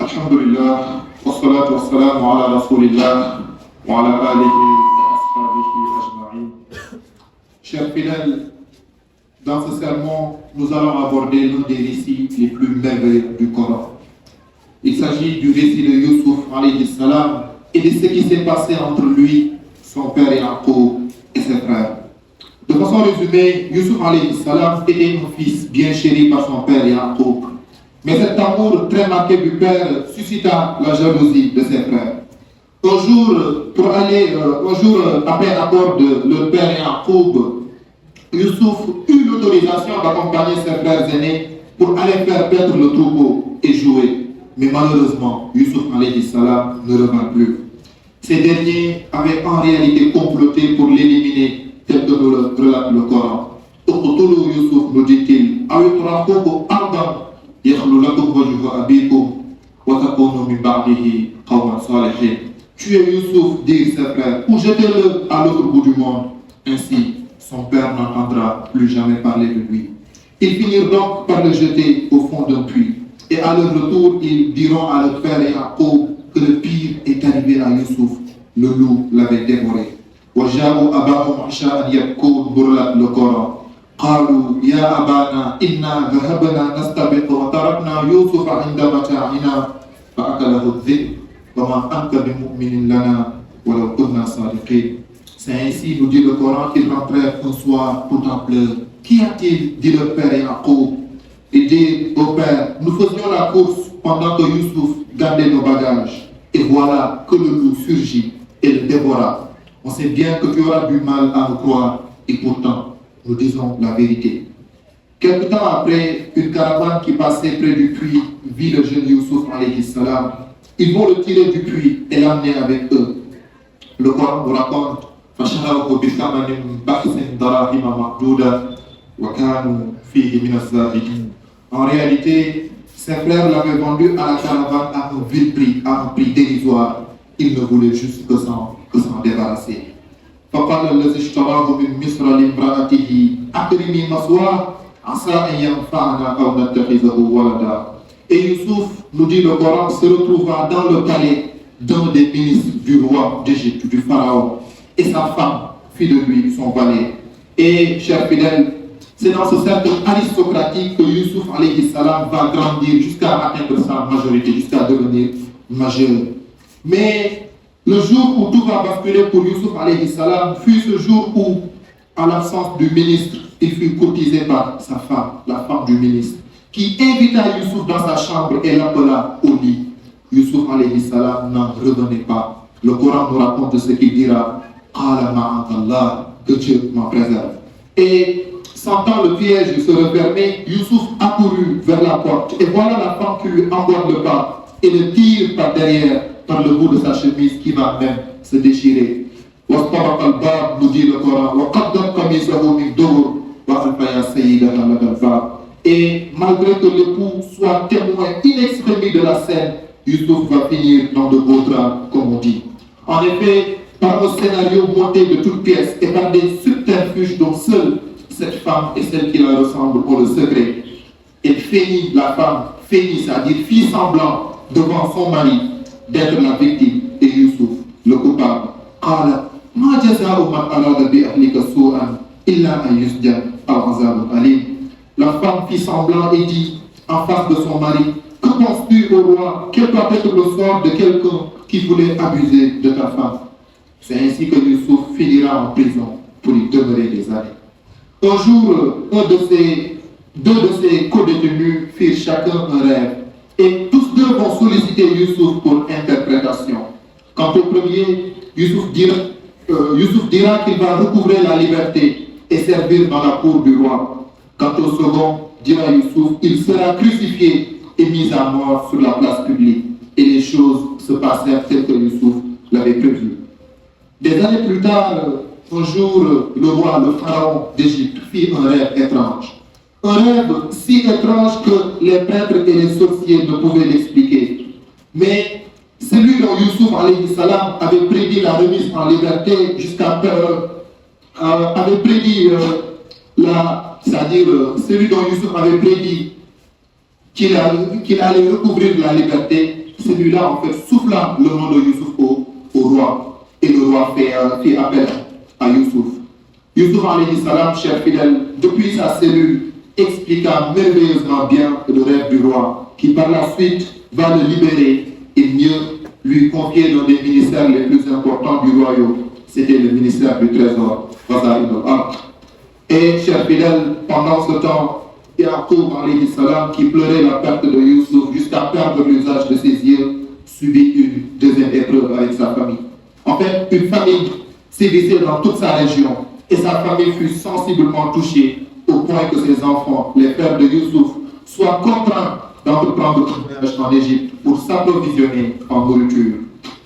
Alhamdulillah, wassalatu wassalamu ala rasulillah wa ala alihi wa ashabihi ajma'in. Chers fidèles, dans ce sermon, nous allons aborder l'un des récits les plus merveilleux du Coran. Il s'agit du récit de Youssouf alayhi salam et de ce qui s'est passé entre lui, son père Yaqub et ses frères. De façon résumée, Youssouf alayhi salam était un fils bien chéri par son père Yaqub. Mais cet amour très marqué du père suscita la jalousie de ses frères. Un jour, après l'accord de leur père Yaqub, Youssouf eut l'autorisation d'accompagner ses frères aînés pour aller faire paître le troupeau et jouer. Mais malheureusement, Youssouf alayhi salam ne revint plus. Ces derniers avaient en réalité comploté pour l'éliminer, tel que nous le relate le Coran. Uqtulu Youssouf, nous dit-il, awitraquhu ardan yakhlu lakum wajhu abikum wa takunu min ba'dihi qawman salihin. Tuez Youssouf, dirent ses frères, ou jetez-le à l'autre bout du monde. Ainsi, son père n'entendra plus jamais parler de lui. Ils finirent donc par le jeter au fond d'un puits. Et à leur retour, ils diront à leur père Yaqub que le pire est arrivé à Youssouf. Le loup l'avait dévoré. وَجَاءُوا أَبَاهُمْ عِشَاءً يَبْكُونَ برلت le Coran. قالوا يا أبانا إنا ذهبنا نستبق وتركنا يوسف عند متاعنا فأكله الذئب وما أنت بمؤمن لنا ولو كنا صادقين. C'est ainsi, nous dit le Coran, qu'ils rentrèrent un soir tout en pleurs. Qu'y a-t-il, dit le père Yaqub, et dit au père, nous faisions la course pendant que Youssouf gardait nos bagages. Et voilà que le loup surgit et le dévora. On sait bien que tu auras du mal à nous croire, et pourtant, nous disons la vérité. Quelque temps après, une caravane qui passait près du puits vit le jeune Youssouf alayhi salam. Ils vont le tirer du puits et l'emmener avec eux. Le Coran nous raconte فَشَرَوْهُ بِثَمَنٍ بَخْسٍ دَرَاهِمَ مَعْدُودَةٍ وَكَانُوا فِيهِ مِنَ الزَّاهِدِينَ. En réalité, ses frères l'avaient vendu à la caravane à un vil prix, à un prix dérisoire. Ils ne voulaient juste que s'en débarrasser. فقال الذي اشتراه من مصر لامرأته أكرمي مثواه عسى أن ينفعنا أو نتخذه ولدا. Et Youssouf, nous dit le Coran, se retrouva dans le palais d'un des ministres du roi d'Égypte, du pharaon, et sa femme fit de lui son valet. Et, chers fidèles, c'est dans ce cercle aristocratique que Youssouf alayhi salam va grandir jusqu'à atteindre sa majorité, jusqu'à devenir majeur. Mais le jour où tout va basculer pour Youssouf alayhi salam fut ce jour où, à l'absence du ministre, il fut courtisé par sa femme, la femme du ministre, qui invita Youssouf dans sa chambre et l'appela au lit. Youssouf alayhi salam n'en revenait pas. Le Coran nous raconte ce qu'il dira. Qala ma'adallah, que Dieu m'en préserve. Et sentant le piège se refermer, Youssouf accourut vers la porte. Et voilà la femme qui lui emboîte le pas et le tire par derrière, par le bout de sa chemise qui va même se déchirer. وَاسْتَبَقَ الْبَابُ, nous dit le Coran, وَقَدَّمْ قَمِيصَهُ مِنْ دُبُرٍ وَأَلْفَيَا سَيِّدَهَا لَدَى الْبَابِ. Et malgré que l'époux soit témoin in extremis de la scène, Youssouf va finir dans de beaux draps, comme on dit. En effet, par un scénario monté de toutes pièces et par des subterfuges dont seule cette femme et celle qui la ressemble ont le secret, elle feignit, la femme feignit, c'est-à-dire fit semblant devant son mari d'être la victime, et Youssouf, le coupable, قال ما جزاء من أراد بأهلك سوءا إلا أن يسجن أو عذاب أليم. La femme fit semblant et dit en face de son mari, que penses-tu au roi? Quel doit être le sort de quelqu'un qui voulait abuser de ta femme? C'est ainsi que Youssouf finira en prison pour y demeurer des années. Un jour, deux de ses co-détenus firent chacun un rêve. Et tous deux vont solliciter Youssouf pour interprétation. Quant au premier, Youssouf dira qu'il va recouvrer la liberté et servir dans la cour du roi. Quant au second, dira Youssouf, il sera crucifié et mis à mort sur la place publique. Et les choses se passèrent telles que Youssouf l'avait prévu. Des années plus tard, un jour, le roi, le pharaon d'Égypte, fit un rêve étrange. Un rêve si étrange que les prêtres et les sorciers ne pouvaient l'expliquer. Mais celui dont Youssouf alayhi salam avait prédit la remise en liberté jusqu'à avait prédit c'est-à-dire celui dont Youssouf avait prédit qu'il allait recouvrir la liberté, celui-là en fait souffla le nom de Youssouf au roi. Et le roi fit appel à Youssouf. Youssouf alayhi salam, cher fidèle, depuis sa cellule, expliqua merveilleusement bien le rêve du roi, qui par la suite va le libérer et mieux lui confier dans des ministères les plus importants du royaume. C'était le ministère du Trésor, Et, cher fidèle, pendant ce temps, Yaqub alayhi salam, qui pleurait la perte de Youssouf jusqu'à perdre l'usage de ses yeux, subit une deuxième épreuve avec sa famille. En fait, une famille sévissait dans toute sa région et sa famille fut sensiblement touchée au point que ses enfants, les frères de Youssouf, soient contraints d'entreprendre un voyage en Égypte pour s'approvisionner en nourriture.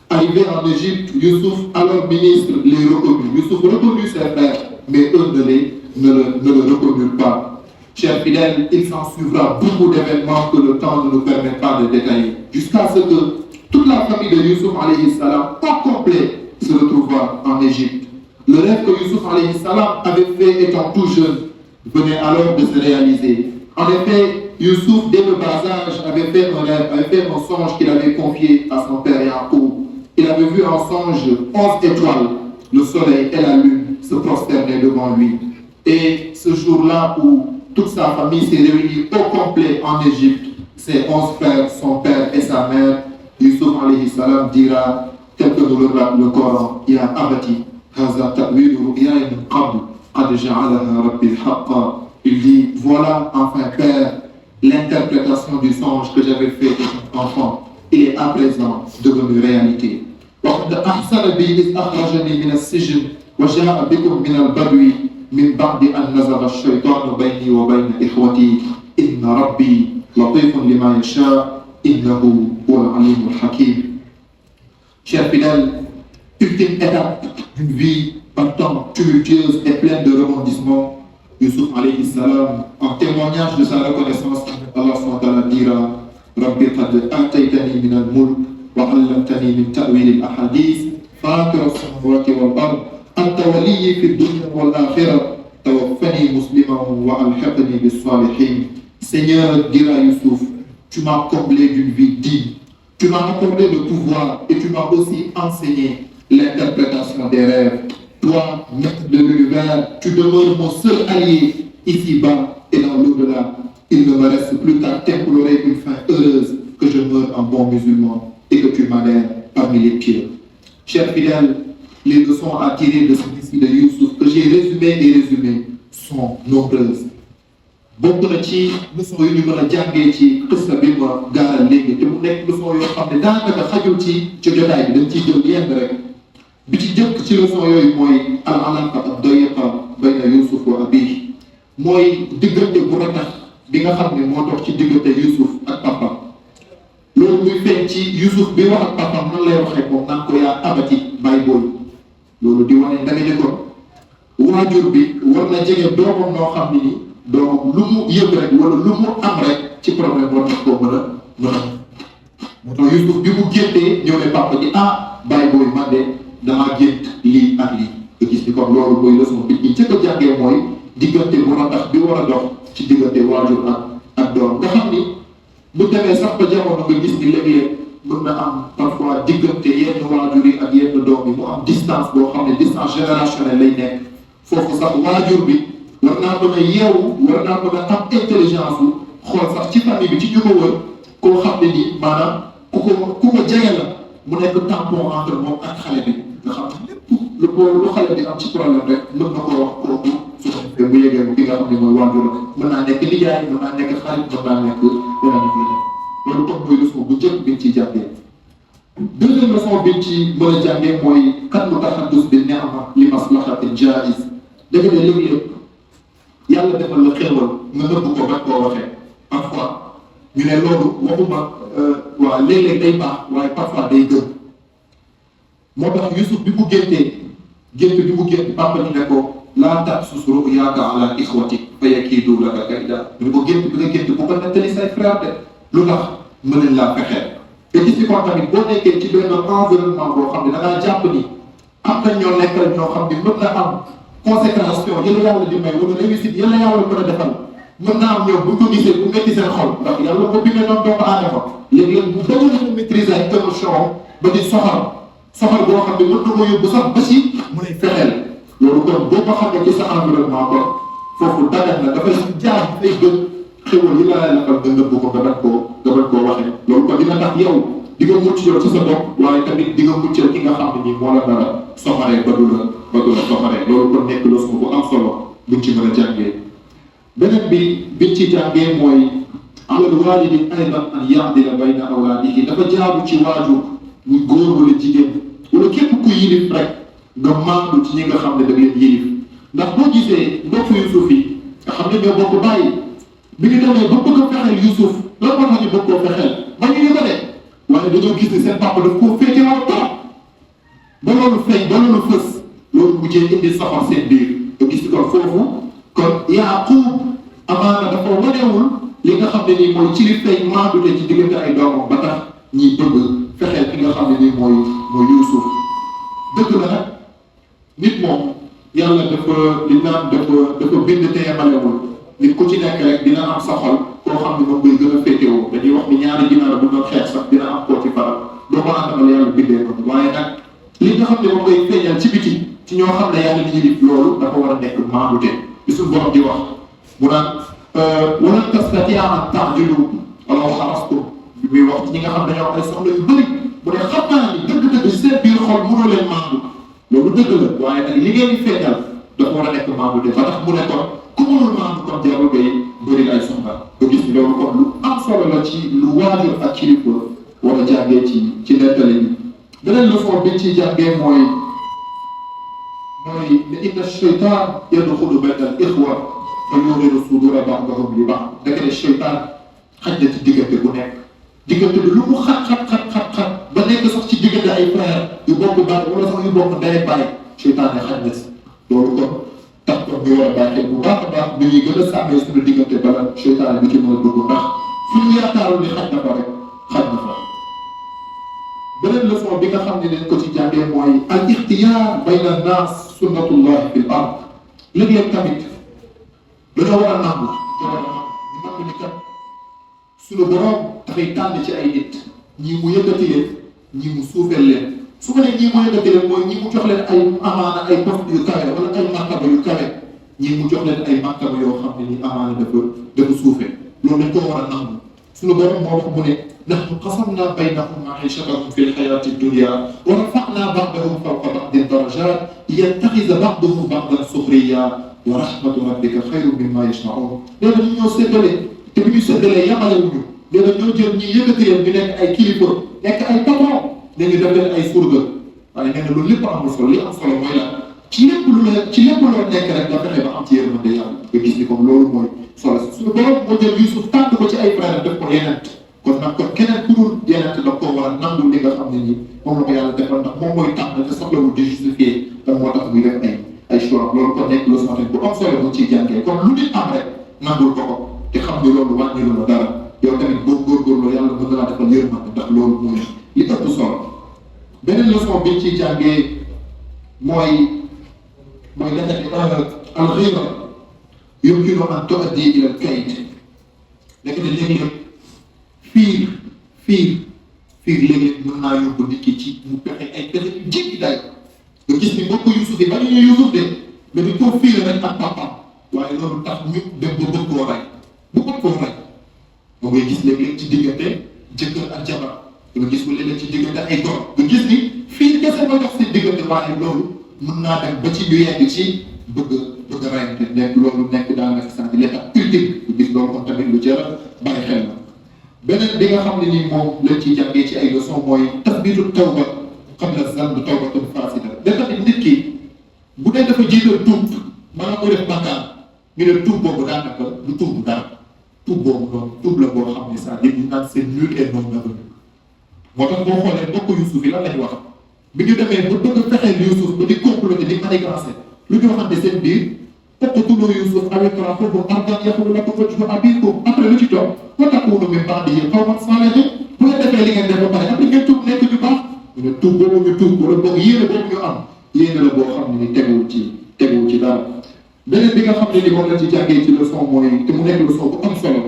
Arrivé en Égypte, Youssouf, alors ministre, les reconnut. Youssouf reconnut ses frères, mais eux ne le reconnurent pas. Chers fidèles, il s'en suivra beaucoup d'événements que le temps ne nous permet pas de détailler, jusqu'à ce que toute la famille de Youssouf alayhi salam, au complet, se retrouva en Égypte. Le rêve que Youssouf alayhi salam avait fait étant tout jeune venait alors de se réaliser. En effet, Youssouf, dès le bas âge, avait fait un rêve, avait fait un songe qu'il avait confié à son père Yaqub. Il avait vu en songe 11 étoiles, le soleil et la lune se prosternaient devant lui. Et ce jour-là où toute sa famille s'est réunie au complet en Égypte, ses 11 frères, son père et sa mère, Youssouf alayhi salam dira, tel que nous le rappelle le Coran, Ya abati, haza ta'wilu ru'yaya min qabl, qad ja'alaha rabbi haqqa. Il dit, voilà enfin père, l'interprétation du songe que j'avais fait enfant, il est à présent devenu réalité. وقد أحسن بي إذ أخرجني من السجن وجاء بكم من البدو من بعد أن نزغ الشيطان بيني وبين إخوتي إن ربي لطيف لما يشاء إنه هو العليم الحكيم. Chers fidèles, ultime étape d'une vie un temps tumultueuse et pleine de rebondissements, Youssouf alayhi salam, en témoignage de sa reconnaissance, Allah SWT dira Rabbi qad ataytani min al-mulk wa 'allamtani min ta'wil al-ahadith fatir as-samawati wal-ard anta waliyyi fi ad-dunya wal-akhirah tawaffani musliman wa alhiqni bis-salihin. Seigneur, dira Youssouf, tu m'as comblé d'une vie digne, tu m'as accordé le pouvoir et tu m'as aussi enseigné l'interprétation des rêves. Toi, maître de l'univers, tu demeures mon seul allié ici-bas et dans l'au-delà. Il ne me reste plus qu'à t'implorer une fin heureuse, que je meure en bon musulman et que tu m'adhères parmi les pieux. Chers fidèles, les leçons à tirer de ce récit de Youssouf que j'ai résumé sont nombreuses. bokk na ci leçon yu ñu mën a jàngee ci xissa bi ma gaaral léegi te mu nekk leçon yoo xam ne daanaka xajul ci jotaay bi dañ ciy jël yenn rek bi ci jëkk ci leçon yooyu mooy al alaqa ad-dayiqa bayna Youssouf wa abihi mooy diggante bu ratax bi nga xam ne moo dox ci diggante Youssouf ak papa loolu muy feeñ ci Youssouf bi wax ak papa nan lay waxee moom naan ko yaa abati bàyyi booy loolu di wane da nga ne kon waajur bi war na jege doomam noo xam ne ni doomam lu mu yëg rek wala lu mu am rek ci problème war na koo mën a moo tax Youssouf bi mu géntee ñëw ne papa ji bàyyi booy man de damaa gént lii ak lii nga gis ni kon loolu mooy leçon bi ñu njëkk a jàngee mooy diggante bu ratax bi war a dox ci diggante waajur ak doom nga xam ni bu demee sax ba jamono nga gis ni léeg-léeg mën na am parfois diggante yenn waajur yi ak yenn doom yi mu am distance boo xam ne distance générationnelle lay nekk foofu sax waajur bi war naa mën a yeewu war naa mën a am intelligence bu xool sax ci famille bi ci ñu ko wër koo xam ne nii maanaam ku ko jege la mu nekk tampon entre moom ak xale bi nga xam ne lépp lu xale bi am ci problème rek mën na koo wax kooku su ko defee bu yegee bu ki nga xam ne mooy waajur mën naa nekk nijaay mën naa nekk xarit mën naa nekk yeneen loolu comme mooy leçon bu njëkk biñ ciy jàngee. deuxième leçon biñ ci mën a jàngee mooy kan mu taxaddus bi ni'ma li maslahatin jaiz dëgg ne léeg-léeg yàlla defal la xéewal nga nëbb ko bañ koo waxee parfois ñu ne loolu waxuma waaw léeg-léeg day baax waaye parfois day gën moo tax Youssouf bi mu gént papa ñu ne ko laa taqsus ru'yaaka ala ixwatik fa yakiidu laka kayda ñu ne ko gént bi nga gént bu ko nettali say frère de lu tax mën nañ laa fexeel te gis ni kon tamit boo nekkee ci benn environnement boo xam ne da ngaa jàpp ni am nañ ñoo nekkal ñoo xam ne mën na am consécration yëla yàlla di may wala réussite yëla yàlla mën a defal mën naa am ñoom bu ko gisee bu metti seen xol ndax yàlla ko bindee noonu doomu aadama léeg-léeg bu bëgg na maîtriser ay émotion ba di soxal boo xam ne mën na ko yóbbu sax ba si mu lay fexeel loolu kon boo ko xamee ci sa environnement kon foofu dagat na dafay jaar ay gën xéwal yi la lay nga nëbb ko nga bañ koo waxee loolu kon dina tax yow di nga mucc yow ci sa bopp waaye tamit di nga muccal ki nga xam ne nii moo la dara soxaree ba du la soxaree loolu kon nekk leçon bu am solo buñ ci mën a jàngee. beneen bi biñ ci jàngee mooy alal waalidi aydan an ya'dila bayna awlaadihi dafa jaaru ci waajur muy góor wala jigéen wala képp ku yilif rek nga maandu ci ñi nga xam ne da leen yilif ndax boo gisee mbokk Yuusuf yi nga xam ne ñoo bokk bàyyi bi ñu demee ba bëgg a fexeel Yuusuf lan moo tax ñu bëgg koo fexeel ba ñu ñu ko de waaye dañoo gis ne seen papa daf koo féete woon trop ba loolu feeñ ba loolu fës loolu mujjee indi soxor seen biir nga gis ko foofu kon Yaaqub amaana dafa wanewul li nga xam ne nii mooy ci li feeñ maandute ci diggante ay doomam ba tax ñiy bëgg fexeel ki nga xam ne nii mooy Yuusuf dëgg la nag nit moom yàlla dafa bind te yemalewul nit ku ci nekk rek dina am sa xol koo xam ne moom ngay gën a féetewoo dañuy wax ni ñaari ginaar bu doon xeex sax dina am koo ci faral doo ko àndamal yàlla bindee ko waaye nag li nga xam ne moom ngay feeñal ci biti ci ñoo xam ne yàlla li ñuy def loolu dafa war a nekk maandute bi suñu borom di wax mu naan walan tastatia an ta'dilu walaw harastum bi muy wax ci ñi nga xam ne dañoo am ay soxla yu bëri bu dee xam naa ni dëgg-dëgg seen biir xol mënoo leen maandu loolu dëgg la waaye nag li ngeen di feeñal dafa war a nekk maandute ba tax mu ne kon ku mënul maandu kon jarul ngay bëri ay soxla nga gis ni loolu kon lu am solo la ci lu waajur ak kilifa war a jàngee ci nettali bi beneen leçon biñ ciy jàngee mooy ne inna shaytaan yadxulu bayna al ixwa fa yuridu sudura ba'dahum li ba'd dëgg ne shaytaan xaj na ci diggante bu nekk diggante bi lu mu xat ba nekk sax ci diggante ay frère yu bokk baay wala sax yu bokk ndey baay shaytaan ne xaj na si loolu kon tax kon ñu war a bàyyi bu baax a baax bi ñuy gën a sàmmee suñu diggante bala shaytaan bi ci mën a dugg ndax fu ñu yaakaaroon ni xaj na fa rek xaj na fa. beneen leçon bi nga xam ne dañ ko ci jàngee mooy al ixtiyaar bayna naas sunnatullahi fil ard léeg-léeg tamit dañoo war a nangu ni kat suñu borom dafay tànn ci ay nit ñii mu yëkkati leen ñii mu suufeel leen su ko nee ñii mu yëkkati leen mooy ñii mu jox leen ay amaana ay poste yu kawe wala ay martaba yu kawe ñii mu jox leen ay martaba yoo xam ne ni amaana dafa suufee loolu dañ ko war a nangu suñu borom moo wax mu ne nahnu qasamna baynahum ma'ishatahum fil hayati dunya wa rafa'na ba'dahum fawqa ba'din darajat liyattakhidha ba'duhum ba'dan sukhriya wa rahmatu rabbika khayrun mimma yajma'un nee na ñu ñoo séddale te bi ñu séddalee yamalewuñu nee na ñoo jël ñi yëkkati leen ñu nekk ay kilifa nekk ay patron ne ñu def leen ay surga waaye nee na loolu lépp amul solo li am solo mooy la ci lépp loo nekk rek nga fexe ba am ci yërmande yàlla nga gis ni comme loolu mooy solo suñu borom moo jël Yuusuf tànn ko ci ay frère def ko yeneen kon nag kon keneen ku dul yeneen da koo war a nangul li nga xam ne nii moom la ko yàlla defal ndax moom mooy tànn te soxlawul di justifier te moo tax muy def ay choix loolu kon nekk leçon bu am solo bu ciy jàngee kon lu nit am rek nangul ko te xam ni loolu wàññilu la dara yow tamit boo góorgóorloo yàlla mën na laa defal yërmande ndax loolu mooy li ëpp solo beneen leçon biñ ciy jàngee mooy al-ghira yumkinu an tu'addi ila al-kayd nekk ne léeg-léeg fiir léeg-léeg mën naa yóbbu nit ki ci mu pexe ay pexe yu jéggi day nga gis ni mbokk Yuusuf yi ba ñu Yuusuf de mais dañ koo fiire rek ak papaam waaye loolu tax ñu dem ba bëgg koo rey moo ngay gis léeg-léeg ci diggante jëkkër ak jabar nga gis ko léeg-léeg ci diggante ay góor nga gis ni fii kese ba dox seen diggante waaye loolu mën naa dem ba ci ñu yegg ci bëgg reyante nekk loolu nekk daanaka sax l'étape ultime nga gis loolu kon tamit lu jar a bàyyi xel la beneen bi nga xam ne nii moom lañ ciy jàngee ci ay leçon mooy tasbiitu tawba qabla zanb tawbatun faasida da tamit nit ki bu dee dafa jiital tuub maanaam muy def bàkkaar ñu ne tuub boobu daanaka du tuub dara tuub boobu noonu tuub la boo xam ne saa yëpp ñu naan seen nul et non avenu moo tax boo xoolee mbokk Yuusuf yi lan lañ wax bi ñu demee ba bëgg a fexeel Yuusuf ba di comploter di manigancé lu ñu waxante seen biir uqtuluu Yuusuf aw itrahuuhu ardan yakhlu lakum wajhu abiikum après lu ci toog wa takuunu min ba'dihi qawman saalihiin bu ngeen defee li ngeen def ba pare après ngeen tuub nekk ñu baax ñu ne tuub boobu ñu tuub wala boog yéene boobu ñu am yéene la boo xam ne ni teguwul ci dara beneen bi nga xam ne ni moom la ci jàngee ci leçon mooy te mu nekk leçon bu am solo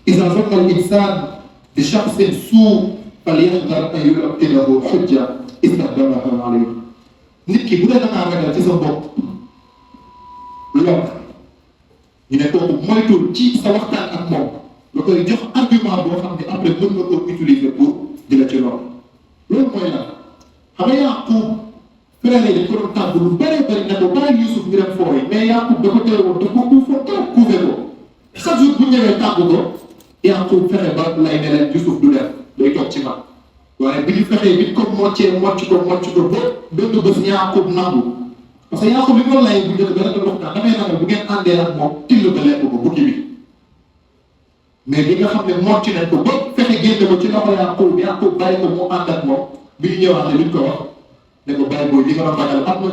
iza zanna al insan bi shakhsin suu falyahdhar an yulqinahu hujja istaqdamaha alayhi. nit ki bu dee da ngaa ragal ci sa bopp lor ñu ne kooku moytul ci sa waxtaan ak moom la koy jox argument boo xam ne après mën nga koo utiliser pour di la ci lor loolu mooy lan xam nga Yaaqub frère yi dañ ko doon tàgg lu bëree bëri ne ko bàyyi Youssouf ñu dem fooy mais Yaaqub da ko tere woon da ko uufoon trop couvé ko chaque jour bu ñëwee tàgg ko Yaaqub fexe ba lay ne leen Youssouf du dem day toog ci man waaye bi ñu fexee bi ko moccee mocc ko ba benn bés Yaaqub nangu parce que Yaaqub li mu lay bu njëkk ba rek dox naa damay ragal bu ngeen àndee ak moom till ba lekk ko bukki bi mais li nga xam ne mocc nañ ko ba fexe génne ko ci loxo Yaaqub bàyyi ko mu ànd ak moom bi ñu ñëwaatee luñ ko wax ne ko bàyyi booy li nga doon ragal am na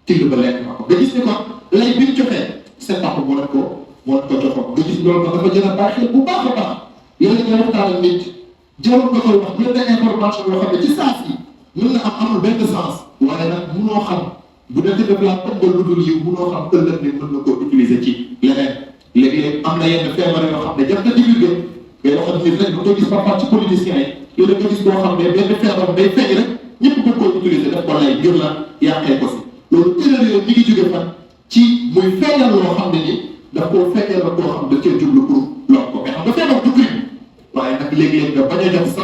till ba lekk ma ko nga gis ne ko lay bi ñu joxee seen papa moo leen ko joxoon nga gis loolu ko dafa jël a baax xel bu baax a baax yooyu nga waxtaan ak nit jarul nga koy wax yenn information yoo xam ne ci saa si mën na am amul benn sens waaye nag munoo xam bu dee def laa ëmbal lu dul yiw munoo xam ëllëg ne mën na koo utiliser ci leneen léegi-léeg am na yenn feebar yoo xam ne jar na divulguer ngay wax nit rek bu ko gis parfois ci politiciens yi yow da nga gis boo xam ne benn feebar day feeñ rek ñëpp bëgg koo utiliser daf ko lay ngir la yàqee ko si loolu erreur yooyu mi ngi jóge fan ci muy feeñal loo xam ne ni daf koo feeñal la koo xam da cee jublu pour lor ko mais xam nga feebar du crime waaye nag léeg-léeg nga bañ a jox sa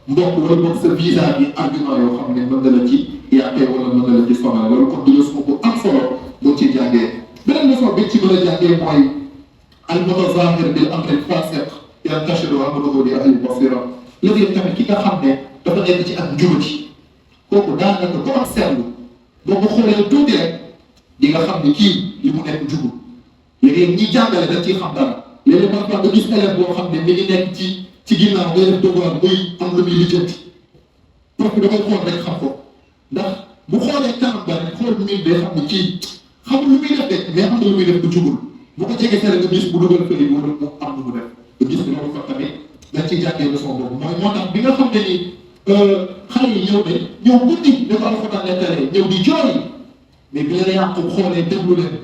mbokk wala boog sa visa bi argument yoo xam ne mën na la ci yàqee wala mën na la ci sonal loolu kon du leçon bu am solo boo ci jàngee beneen leçon bi ci mën a jàngee mooy al mutazahir bil amri fasiq yantashiru amruhu li ahli basira léegi tamit ki nga xam ne dafa nekk ci ak njubati kooku daanaka ko ak seetlu boo ko xoolee tuuti rek di nga xam ne kii li mu nekk njubul léegi ñi jàngale dañ ciy xam dara léegi parfois nga gis élève boo xam ne mi ngi nekk ci ginnaaw ngay def devoir muy am lu muy lijjanti prof bi da koy xool rek xam ko ndax bu xoolee kanam ba rek xool miin day xam ne kii xamul lu muy def de mais am na lu muy def bu jubul bu ko jege sere nga gis bu dugal fële wala mu am lu mu def nga gis loolu ko tamit dañ ciy jàngee leçon boobu moo tax bi nga xam ne ni xale yi ñëw guddi da ko alxuraan nettalee ñëw di jooy mais bi leen Yaaqub xoolee déglu leen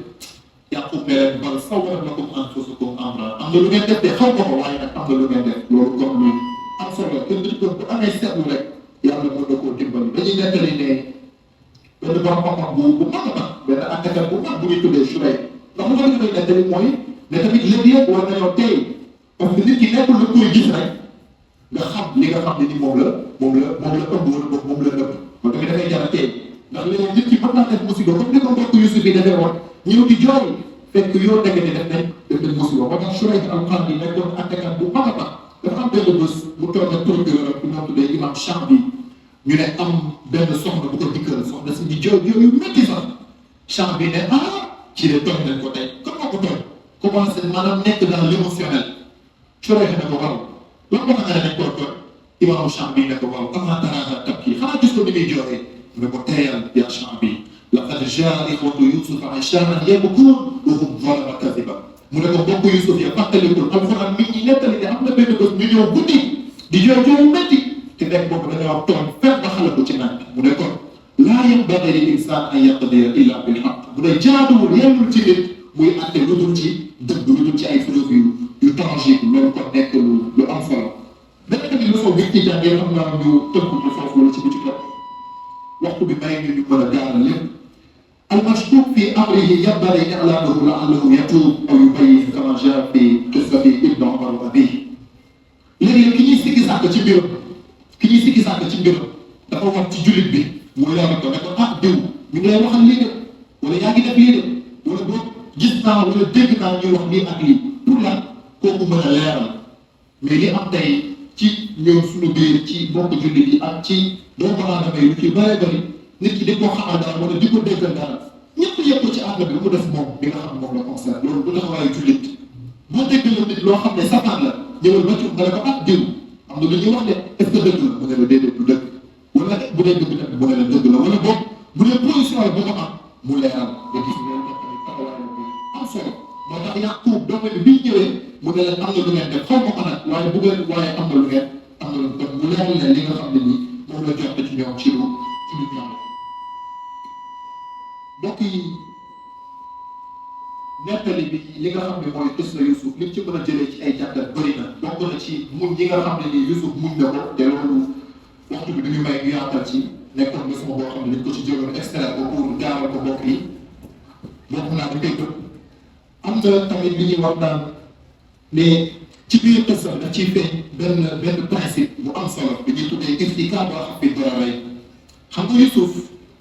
Yaaqub ne leen bal sawwalat lakum anfusukum amran am na lu ngeen def de xaw ma ko waaye nag am na lu ngeen def loolu comme lu am solo te nit ko bu amee seetlu rek yàlla mën na koo dimbali dañuy nettali ne benn borom xam-xam bu mag a mag benn àttekat bu mag bu ñuy tuddee Shurayh ndax lu ko koy nettali mooy ne tamit léegi yëpp war nañoo tey parce que nit ki nekkul la koy gis rek nga xam li nga xam ne ni moom la ëmb wala boog moom la nëbb loolu tamit dafay jar a tey ndax léegi nit ki mën naa def musiba comme ni ko mbokk Youssouf yi defee woon ñëw di jooy fekk yoo nekk ni def nañ musiba moo tax Shurayh al-Qadi nekkoon àttekat bu mag a mag dafa am benn bés mu toog ak procureur bi ñoo tuddee imam Chambi ñu ne am benn soxna bu ko dikkal soxna si di jooy yu métti sax Chambi ne ci de tooñ nañ ko tey comme moo ko tooñ commencé maanaam nekk dans l'émotionnel Shurayh ne ko waaw lan moo tax nga ne nañ koo tooñ imam Chambi ne ko waaw amaa taraaka tabki xanaa gis ko ni muy jooyee mu ne ko teeyal yaa Chambi laqad jaa ixwatu Yuusuf ishaa'an yabkuun wa hum zalama kadiba mu ne ko mbokk Youssouf ya fàttalikul alxuraan mi ngi nettali ne am na benn bés ñu ñëw guddi di jooy jooy métti te nekk boobu dañoo tooñ fekk ba xale bu ci naan mu ne kon laa yanbaghi lil insaan an yaqdiya illa bil haqq mu ne jaaduwul yellul ci nit muy àtte lu dul ci dëgg lu dul ci ay preuve yu tangible loolu kon nekk lu am solo benn tamit leçon bi ci jàngee xam naa ñu tënk ñu foofu wala ci biti topp waxtu bi may ñu mën a gaaral lépp المشكوك في امره ينبغي اعلامه لعله يتوب او يبين كما جاء في قصه ابن عمر وابيه. léegi ki ñuy sikki sàkk ci mbiram dafa wax ci jullit bi mu leeral ko ne ko diw ñu ngi lay waxal lii de wala yaa ngi def lii de wala boo gis naa wala dégg naa ñuy wax lii ak lii pour lan kooku mën a leeral mais li am tey ci ñoom suñu biir ci bokk jullit yi ak ci doomu aadama yi lu ci bëree bëri nit ki di ko xamal dara wala di ko déggal dara ñëpp yëpp ko ci àll bi mu def moom bi nga xam ne moom la concerne loolu bu taxawaayu jullit boo déggalee nit loo xam ne safaan la ñëwal ba ci nga ne ko diw am na lu ñuy wax de est-ce que dëgg la mu ne la déedéet du dëgg wala bu dee dëgg tamit mu ne la dëgg la wala boog bu dee position la bu ko am mu leeral nga gis loolu tamit taxawaay bi am solo moo tax Yaaqub doom bi bi ñëwee mu ne leen am na lu ngeen def xaw ma ko nag waaye bu ngeen waaye am na lu ngeen kon mu leeral leen li nga xam ne nii moom la jox ci ñoom ci lu ñaaw mbokk yi nettali bi li nga xam ne mooy kës na Youssouf li ci mën a jëlee ci ay jàngat bëri na bokk na ci muñ yi nga xam ne nii Youssouf muñ na ko te loolu waxtu bi duñu may ñu yaatal ci nekkoon na sama boo xam ne dañ ko ci jëloon extrait ko pour gaaral ko mbokk yi bokk naa di koy am na tamit li ñuy wax naan ne ci biir kës na daf ciy feeñ benn principe bu am solo bi ñuy tuddee irtikaa ba xam fi dara rey xam nga Youssouf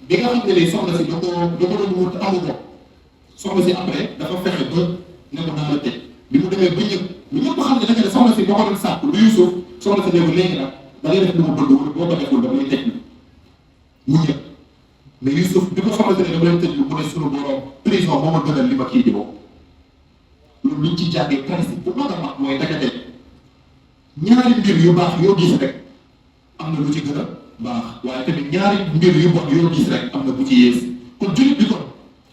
bi nga xam ne nii soxna si da ko doon wut amu ko soxna si après dafa fexe ba ne ko naa la tëj bi mu demee ba ñëpp xam ne da nga ne soxna si boo ko doon sàkku lu Youssouf soxna si ne ko léegi nag da ngay def lu mu bëgg wala boo ko deful damay tëj mu ñëpp mais Youssouf bi ko soxna si ne dama leen tëj mu ne sunu borom prison moo ma gënal li ma kii di boobu loolu luñ ci jàngee principe bu mag a mag mooy dagate ñaari mbir yu baax yoo gis rek am na lu ci gën a baax waaye tamit ñaari mbir yu bon yoo gis rek am na bu ci yées kon jullit bi kon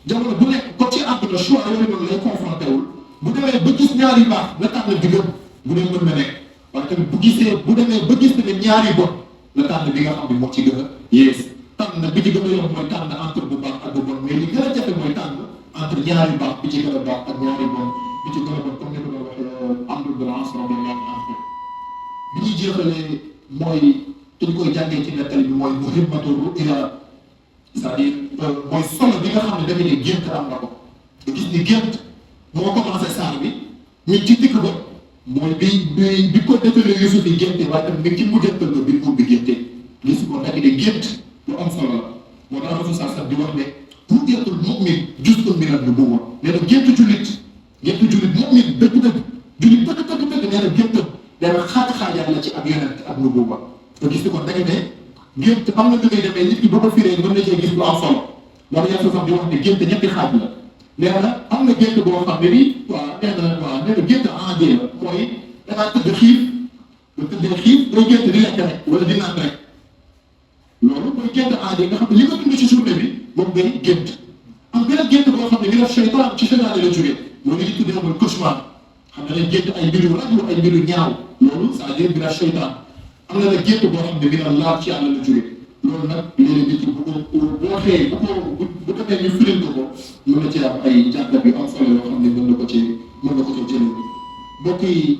jamono bu nekk ko ci àdduna choix yooyu noonu lay confronté wul bu demee ba gis ñaari baax la tànn bi gën bu dee mën na nekk waaye tamit bu demee ba gis tamit ñaari bon la tànn bi nga xam ne moo ci gën a yées tànn bi ci gën a yomb mooy tànn entre bu baax ak bu bon mais li gën a jafe mooy tànn entre ñaari baax bi ci gën a baax ak ñaari bon bi ci gën a bon comme ni ko doon waxee Amr ibn al-As radiyallahu anhu bi ñuy jeexalee mooy te ñu koy jàngee ci nettali bi mooy muhimmatu ru'ya c'est-à-dire mooy solo bi nga xam ne dafa ne gént am na ko nga gis ni gént moo commencé saar bi mi ci dikk ba mooy bi ko détaillé Youssouf yi génte waaye tamit mi ngi ci mujjantal ba bi buur bi génte gis ko nekk de gént lu am solo la moo tax Rasul sax di wax ne ru'yatul mu'min juz'un min an-nubuwwa nee na gént jullit mu'min dëgg-dëgg jullit dëgg nee na géntam nee na xaaj-xaajaat la ci ak yonent ak nubuwwa te gis ko nekk ne gént am na lu ngay demee nit ki ba ko firee mën na cee gis lu am solo loolu yàlla sax di wax ne gént ñetti xaaj la nee na am na gént boo xam ne bii nee na gént en deux la mooy da ngaa tëdd xiif nga tëddee xiif ngay gént di lekk rek wala di naan rek loolu mooy gént en deux nga xam ne li nga dund ci journée bi moom ngay gént am beneen gént boo xam ne bi def seytaan ci seytaane la jógee mooy li ñu tuddee mooy cauchemar xam ne dañ gént ay mbiru raglu ay mbiru ñaaw loolu c'est-à-dire bi def seytaan am na nag gént boo xam ne bi na laal ci yàlla la jóge loolu nag léeg-léeg nit ki boo xëyee bu demee ñu firil ko mën na ci am ay jàngat yu am solo yoo xam ne mën na ko ci jëlee mbokk yi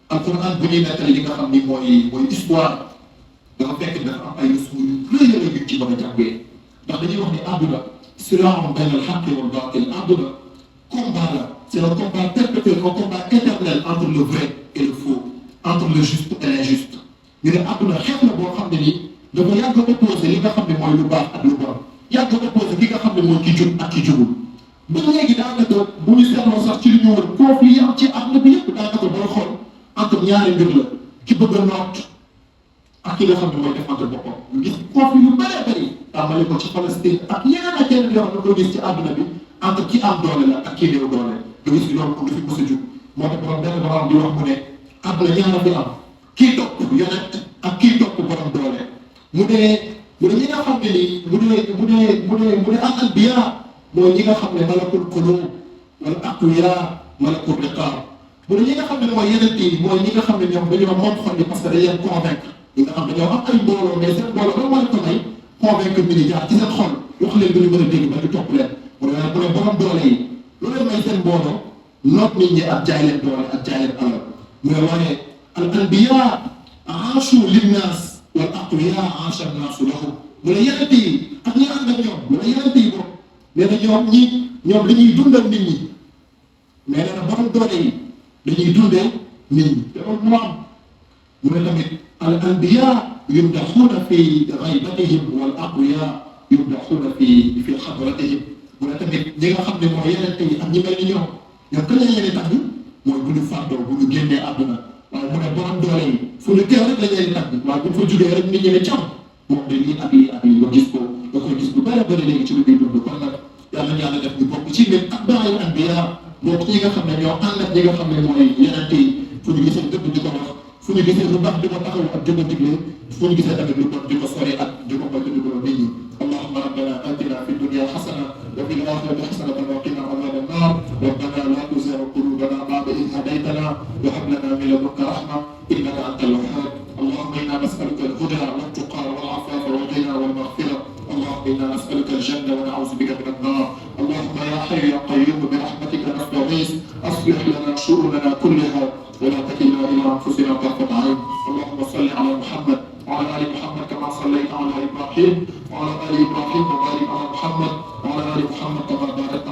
alquran bu ñuy nettali li nga xam ni mooy histoire dafa fekk dafa am ay leçons yu rëy a rëy ci mën a jàngee ndax dañuy wax ni àdduna siraa'un bayna al-haqqi wal baatil àdduna combat la c'est un combat perpétuel un combat éternel entre le vrai et le faux entre le juste et l'injuste ñu ne àdduna xeex la boo xam ne nii dafa yàgg a opposé li nga xam ne mooy lu baax ak lu bon yàgg a opposé li nga xam ne mooy ki jub ak ki jubul ba léegi daanaka bu ñu seetloo sax ci li ñu wër conflit yi am ci àdduna bi yëpp daanaka booy xool entre ñaari mbir la ki bëgg a noot ak ki nga xam ne mooy défendre boppam ñu gis conflit yu bëree bëri tàmbali ko ci Palestine ak yeneen ak yeneen yoo xam ne ko gis ci àdduna bi entre ki am doole la ak ki néew doole nga gis loolu ko du fi mos a jug moo tax borom benn borom di wax mu ne àdduna ñaara fi am kii topp yonent ak kii topp borom doole mu ne ñi nga xam ne nii mu ne al anbiya mooy ñi nga xam ne malakul qulub wala aqwiya malakul riqab mu ne ñi nga xam ne mooy yeneen yi mooy ñi nga xam ne ñoom dañoo moom xol bi parce que dañ leen convaincre ñi nga xam ne dañoo am ay mbooloo mais seen mbooloo ba moo leen ko may convaincre nit ñi jaar ci seen xol wax leen lu ñu mën a dégg ba ñu topp leen mu ne borom doole yi lu leen may seen mbooloo noot nit ñi ak jaay leen doole ak jaay leen alal mu ne waaye al anbiya aashu linnaas wal aqwiya aasha nnaasu lahum mu ne yeneen yi ak ñi ànd ak ñoom mu ne yeneen yi boobu nee na ñoom li ñuy dundal nit ñi mais nee na borom doole yi dañuy dundee nit ñi te loolu moo am mu ne tamit al anbiya yumdaxuuna fi gaybatihim wal aqwiya yumdaxuuna fi xadratihim mu ne tamit ñi nga xam ne mooy yeneen yi ak ñi mel ni ñoom kañ la leen di tàgg mooy bu ñu fàddoo bu ñu génnee àdduna waaye mu ne borom doole yi fu ñu teew rek la leen di tàgg waaye bu ñu fa jugee rek nit ñi ne cam moom de lii ak yi nga gis ko nga koy gis bu bëri bëri léegi ci lu muy dund kon nag yàlla na yàlla def ñu bokk ci même atbaayu anbiya bokk ñi nga xam ne ñoo ànd ak ñi nga xam ne mooy yeneen yi fu ñu gisee dëgg di ko wax fu ñu gisee lu baax di ko taxaw ak di ko digle fu ñu gisee tamit lu bon di ko sori ak di ko moytu di ko nit ñi allahumma rabbana atina fi dunya hasana wa fil akhirati hasanatan wa qina adhaban nar rabbana la tuzigh qulubana ba'da idh hadaytana wa hab lana min ladunka rahma innaka antal wahhab اللهم انا نسالك الهدى والتقى والعفاف والغنى والمغفره اللهم انا نسالك الجنه ونعوذ بك من النار اللهم يا حي يا قيوم برحمتك نستغيث اصلح لنا شؤوننا كلها ولا تكلنا الى انفسنا طرفة عين. اللهم صل على محمد وعلى ال محمد كما صليت على ابراهيم وعلى ال ابراهيم وبارك على محمد وعلى ال محمد كما باركت